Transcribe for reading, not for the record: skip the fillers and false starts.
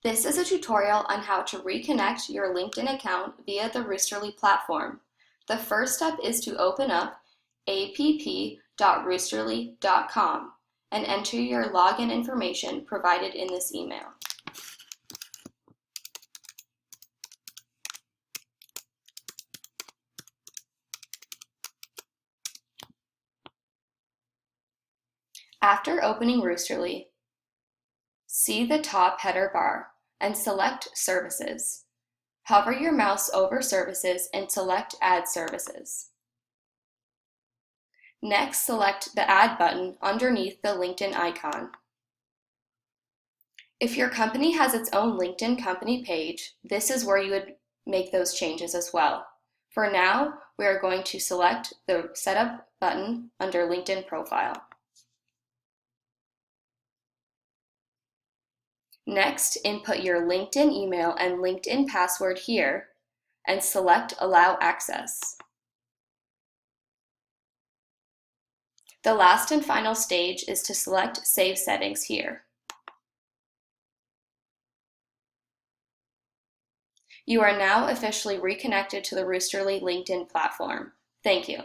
This is a tutorial on how to reconnect your LinkedIn account via the Roosterly platform. The first step is to open up app.roosterly.com and enter your login information provided in this email. After opening Roosterly, see the top header bar and select Services. Hover your mouse over Services and select Add Services. Next, select the Add button underneath the LinkedIn icon. If your company has its own LinkedIn company page, this is where you would make those changes as well. For now, we are going to select the Setup button under LinkedIn Profile. Next, input your LinkedIn email and LinkedIn password here and select Allow Access. The last and final stage is to select Save Settings here. You are now officially reconnected to the Roosterly LinkedIn platform. Thank you.